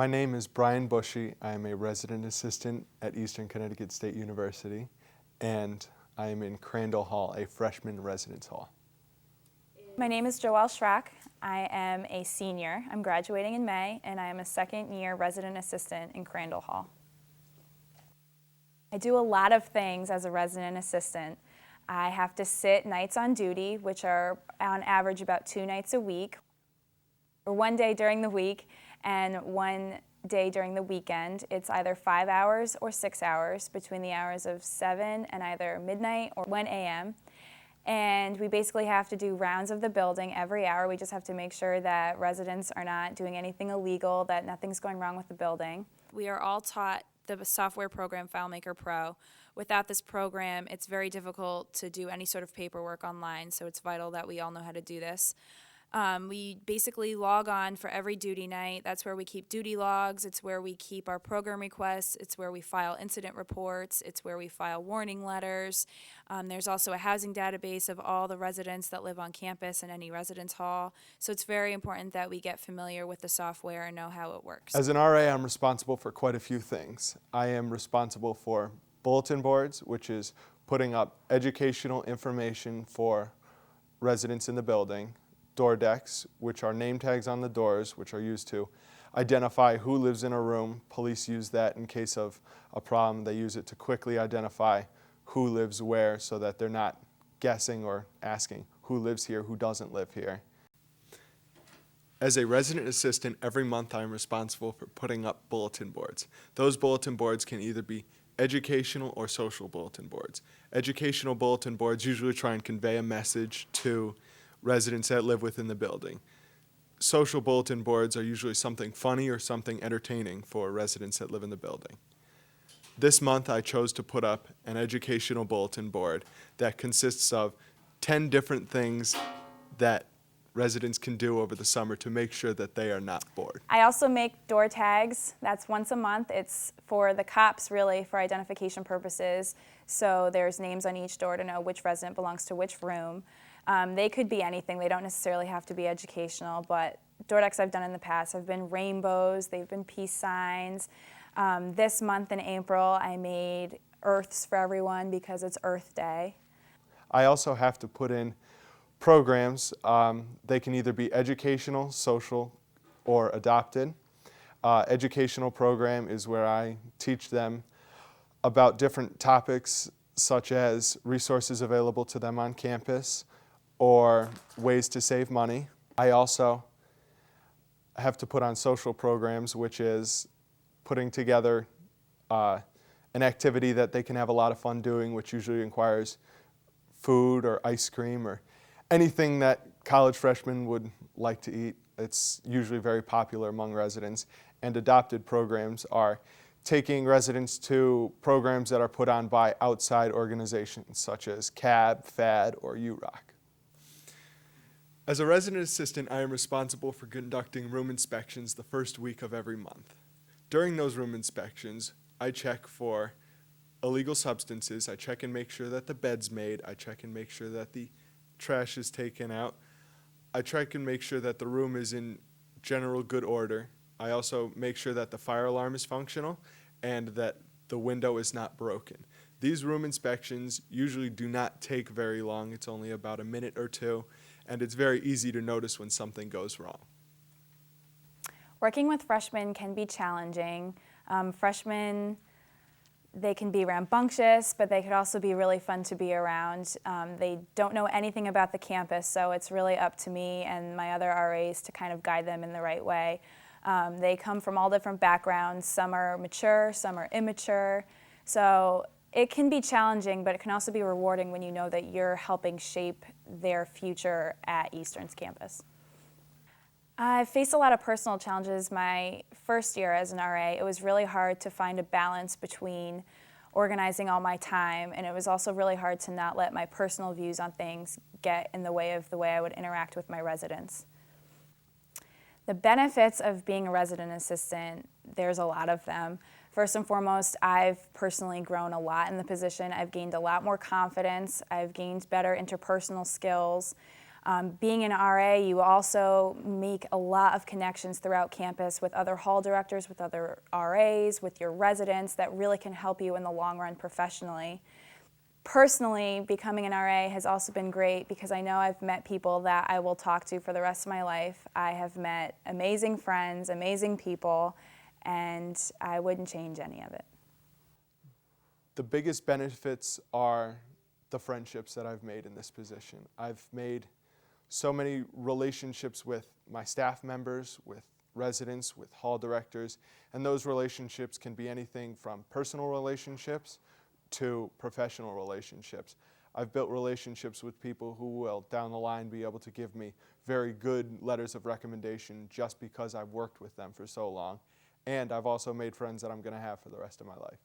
My name is Brian Bushey. I am a resident assistant at Eastern Connecticut State University, and I am in Crandall Hall, a freshman residence hall. My name is Joelle Schrock. I am a senior. I'm graduating in May, and I am a second-year resident assistant in Crandall Hall. I do a lot of things as a resident assistant. I have to sit nights on duty, which are on average about 2 nights a week, or 1 day during the week, and 1 day during the weekend. It's either 5 hours or 6 hours between the hours of 7 and either midnight or 1 a.m. And we basically have to do rounds of the building every hour. We just have to make sure that residents are not doing anything illegal, that nothing's going wrong with the building. We are all taught the software program FileMaker Pro. Without this program, it's very difficult to do any sort of paperwork online, so it's vital that we all know how to do this. We basically log on for every duty night. That's where we keep duty logs. It's where we keep our program requests. It's where we file incident reports. It's where we file warning letters. There's also a housing database of all the residents that live on campus in any residence hall. So it's very important that we get familiar with the software and know how it works. As an RA, I'm responsible for quite a few things. I am responsible for bulletin boards, which is putting up educational information for residents in the building. Door decks, which are name tags on the doors, which are used to identify who lives in a room. Police use that in case of a problem. They use it to quickly identify who lives where so that they're not guessing or asking who lives here, who doesn't live here. As a resident assistant, every month I'm responsible for putting up bulletin boards. Those bulletin boards can either be educational or social bulletin boards. Educational bulletin boards usually try and convey a message to residents that live within the building. Social bulletin boards are usually something funny or something entertaining for residents that live in the building. This month I chose to put up an educational bulletin board that consists of 10 different things that residents can do over the summer to make sure that they are not bored. I also make door tags. That's once a month. It's for the cops, really, for identification purposes. So there's names on each door to know which resident belongs to which room. They could be anything. They don't necessarily have to be educational, but door decks I've done in the past have been rainbows, they've been peace signs. This month in April, I made Earths for everyone because it's Earth Day. I also have to put in programs. They can either be educational, social, or adopted. Educational program is where I teach them about different topics such as resources available to them on campus, or ways to save money. I also have to put on social programs, which is putting together an activity that they can have a lot of fun doing, which usually requires food or ice cream or anything that college freshmen would like to eat. It's usually very popular among residents. And adopted programs are taking residents to programs that are put on by outside organizations such as CAB, FAD, or UROC. As a resident assistant, I am responsible for conducting room inspections the first week of every month. During those room inspections, I check for illegal substances. I check and make sure that the bed's made. I check and make sure that the trash is taken out. I check and make sure that the room is in general good order. I also make sure that the fire alarm is functional and that the window is not broken. These room inspections usually do not take very long. It's only about a minute or two, and it's very easy to notice when something goes wrong. Working with freshmen can be challenging. Freshmen, they can be rambunctious, but they could also be really fun to be around. They don't know anything about the campus, so it's really up to me and my other RAs to kind of guide them in the right way. They come from all different backgrounds. Some are mature, some are immature. So it can be challenging, but it can also be rewarding when you know that you're helping shape their future at Eastern's campus. I faced a lot of personal challenges my first year as an RA. It was really hard to find a balance between organizing all my time, and it was also really hard to not let my personal views on things get in the way of the way I would interact with my residents. The benefits of being a resident assistant, there's a lot of them. First and foremost, I've personally grown a lot in the position. I've gained a lot more confidence. I've gained better interpersonal skills. Being an RA, you also make a lot of connections throughout campus with other hall directors, with other RAs, with your residents that really can help you in the long run professionally. Personally, becoming an RA has also been great because I know I've met people that I will talk to for the rest of my life. I have met amazing friends, amazing people, and I wouldn't change any of it. The biggest benefits are the friendships that I've made in this position. I've made so many relationships with my staff members, with residents, with hall directors, and those relationships can be anything from personal relationships to professional relationships. I've built relationships with people who will, down the line, be able to give me very good letters of recommendation just because I've worked with them for so long. And I've also made friends that I'm going to have for the rest of my life.